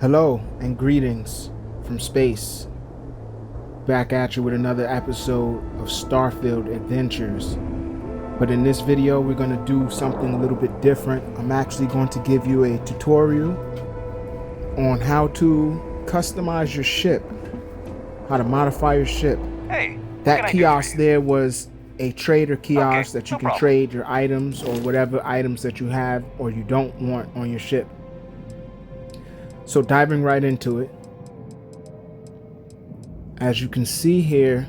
Hello and greetings from space. Back at you with another episode of Starfield Adventures. But in this video, we're going to do something a little bit different. I'm actually going to give you a tutorial on how to customize your ship, how to modify your ship. Hey, that kiosk there was a trader kiosk that you can problem. trade your items or whatever items that you have or you don't want on your ship. So diving right into it, as you can see here,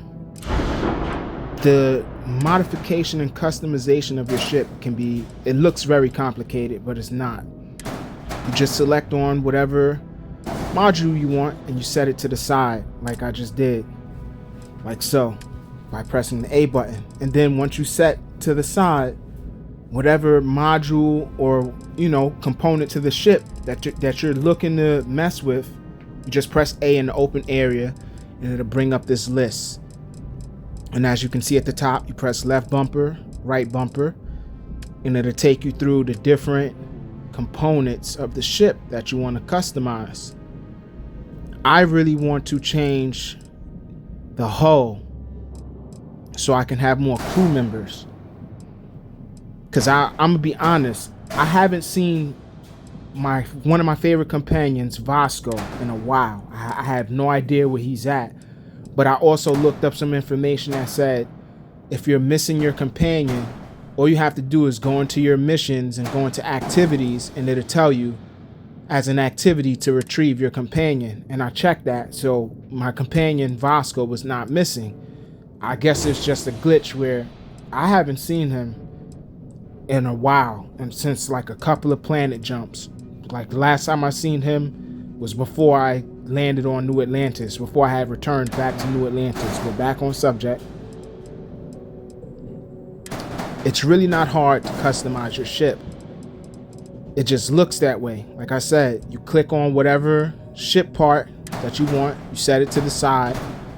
the modification and customization of your ship it looks very complicated, but it's not. You just select on whatever module you want and you set it to the side like I just did, like so, by pressing the A button. And then once you set to the side whatever module or component to the ship that you're looking to mess with, you just press A in the open area and it'll bring up this list. And as you can see at the top, you press left bumper, right bumper, and it'll take you through the different components of the ship that you want to customize. I really want to change the hull so I can have more crew members. Because I'm gonna be honest, I haven't seen one of my favorite companions, Vasco, in a while. I have no idea where he's at. But I also looked up some information that said if you're missing your companion, all you have to do is go into your missions and go into activities, and it'll tell you as an activity to retrieve your companion. And I checked that, so my companion Vasco was not missing. I guess it's just a glitch where I haven't seen him in a while, and since like a couple of planet jumps. Like the last time I seen him was before I landed on New Atlantis, before I had returned back to New Atlantis. But back on subject, it's really not hard to customize your ship. It just looks that way. Like I said, you click on whatever ship part that you want, you set it to the side,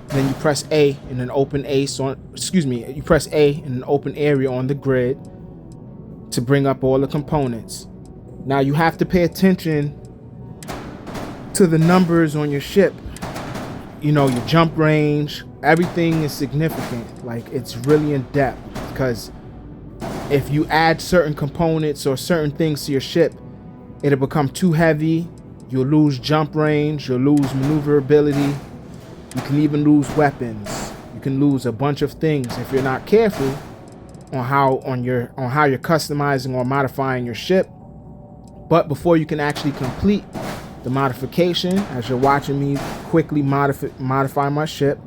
then you press A in an open you press A in an open area on the grid to bring up all the components. Now you have to pay attention to the numbers on your ship. Your jump range, everything is significant. Like, it's really in depth, because if you add certain components or certain things to your ship, it'll become too heavy. You'll lose jump range, you'll lose maneuverability, you can even lose weapons. You can lose a bunch of things if you're not careful on how you're customizing or modifying your ship. But before you can actually complete the modification, as you're watching me quickly modify my ship,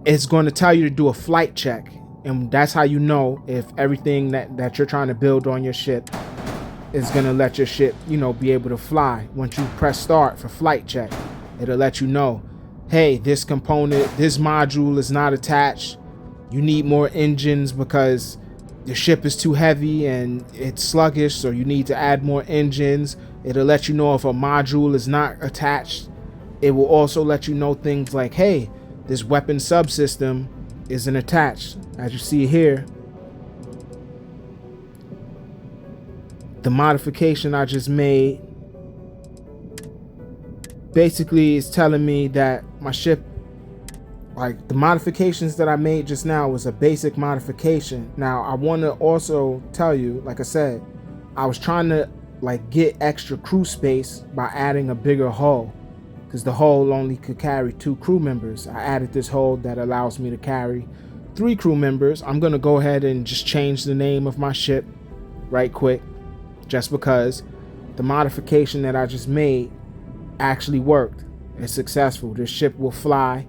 it's going to tell you to do a flight check. And that's how you know if everything that you're trying to build on your ship is going to let your ship, be able to fly. Once you press start for flight check, it'll let you know, hey, this component, this module is not attached. You need more engines because the ship is too heavy and it's sluggish, so you need to add more engines. It'll let you know if a module is not attached. It will also let you know things like, hey, this weapon subsystem isn't attached. As you see here, the modification I just made basically is telling me that my ship, like the modifications that I made just now, was a basic modification. Now I want to also tell you, like I said, I was trying to get extra crew space by adding a bigger hull, because the hull only could carry 2 crew members. I added this hull that allows me to carry 3 crew members. I'm gonna go ahead and just change the name of my ship right quick, just because the modification that I just made actually worked. It's successful. This ship will fly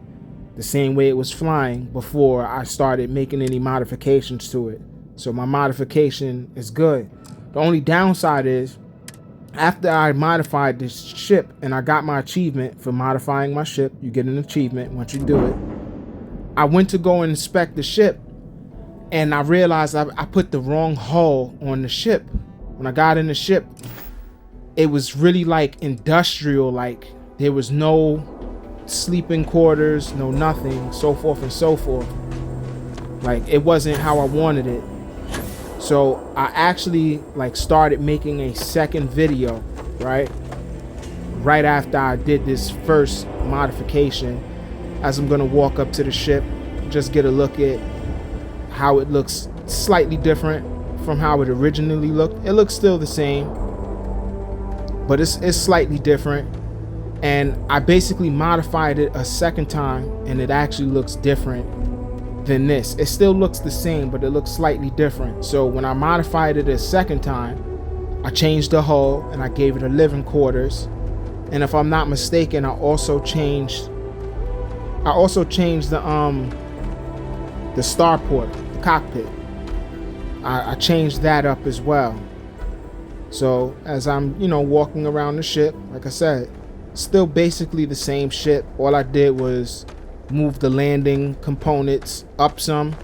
the same way it was flying before I started making any modifications to it. So my modification is good. The only downside is, after I modified this ship and I got my achievement for modifying my ship, you get an achievement once you do it, I went to go and inspect the ship and I realized I put the wrong hull on the ship. When I got in the ship, it was really like industrial, like there was no sleeping quarters, no nothing, so forth and so forth. Like, it wasn't how I wanted it. So I actually started making a second video, right? right after I did this first modification, as I'm gonna walk up to the ship, just get a look at how it looks slightly different from how it originally looked. It looks still the same, but it's slightly different. And I basically modified it a second time, and it actually looks different than this. It still looks the same, but it looks slightly different. So when I modified it a second time, I changed the hull and I gave it a living quarters. And if I'm not mistaken, I also changed the starport, the cockpit. I changed that up as well. So as I'm, walking around the ship, like I said, still basically the same ship. All I did was move the landing components up some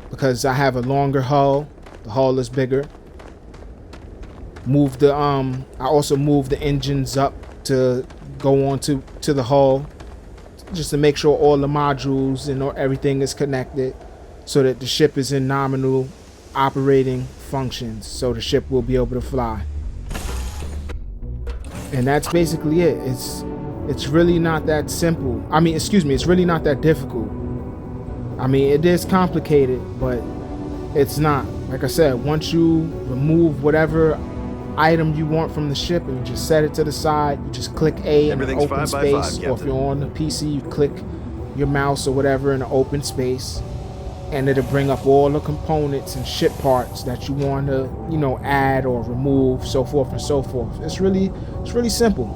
because I have a longer hull. The hull is bigger. I also moved the engines up to go on to the hull, just to make sure all the modules and everything is connected so that the ship is in nominal operating functions, so the ship will be able to fly. And that's basically it. It's really not that simple. It's really not that difficult. It is complicated, but it's not. Like I said, once you remove whatever item you want from the ship and you just set it to the side, you just click A in an open space, or if you're on the PC, you click your mouse or whatever in an open space, and it'll bring up all the components and ship parts that you want to, add or remove, so forth and so forth. It's really simple.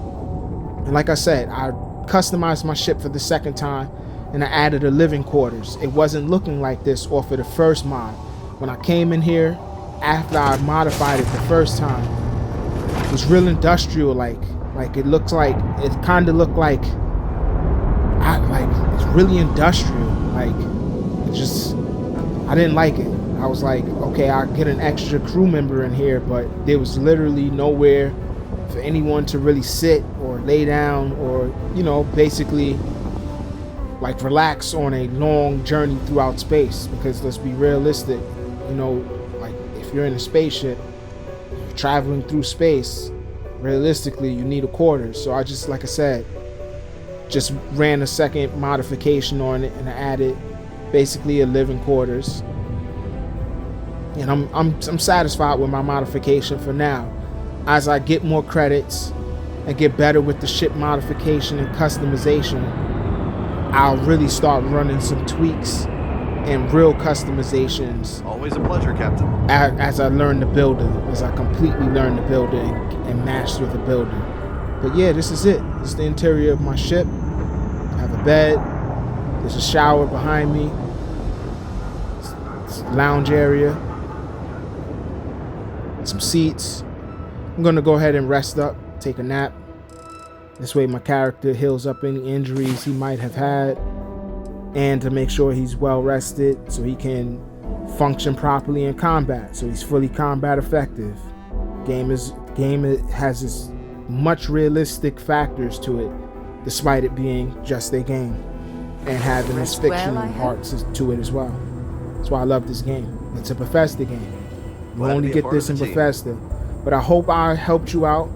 And like I said, I customized my ship for the second time, and I added a living quarters. It wasn't looking like this off of the first mod. When I came in here after I modified it the first time, it was real industrial, like it looked like, it kind of looked like it's really industrial. Like, I didn't like it. I was like, okay, I'll get an extra crew member in here, but there was literally nowhere for anyone to really sit or lay down or, basically like relax on a long journey throughout space. Because let's be realistic, like if you're in a spaceship, you're traveling through space, realistically you need a quarters. So I just, like I said, just ran a second modification on it and I added basically a living quarters. And I'm satisfied with my modification for now. As I get more credits and get better with the ship modification and customization, I'll really start running some tweaks and real customizations. Always a pleasure, Captain. As I learn the builder, as I completely learn the builder and master the builder. But yeah, this is it. This is the interior of my ship. I have a bed. There's a shower behind me. It's a lounge area. Some seats. I'm gonna go ahead and rest up, take a nap. This way my character heals up any injuries he might have had, and to make sure he's well rested so he can function properly in combat, so he's fully combat effective. Game has as much realistic factors to it, despite it being just a game, and having its fictional parts to it as well. That's why I love this game. It's a Bethesda game. You only get this in Bethesda. But I hope I helped you out.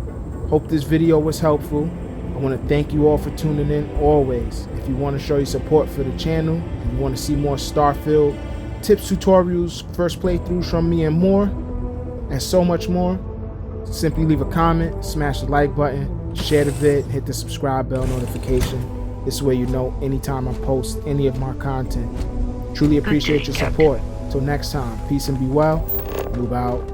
Hope this video was helpful. I want to thank you all for tuning in always. If you want to show your support for the channel, and you want to see more Starfield tips, tutorials, first playthroughs from me, and more, and so much more, simply leave a comment, smash the like button, share the vid, hit the subscribe bell notification. This way you know anytime I post any of my content. Truly appreciate your support. Till next time, peace and be well. Move out.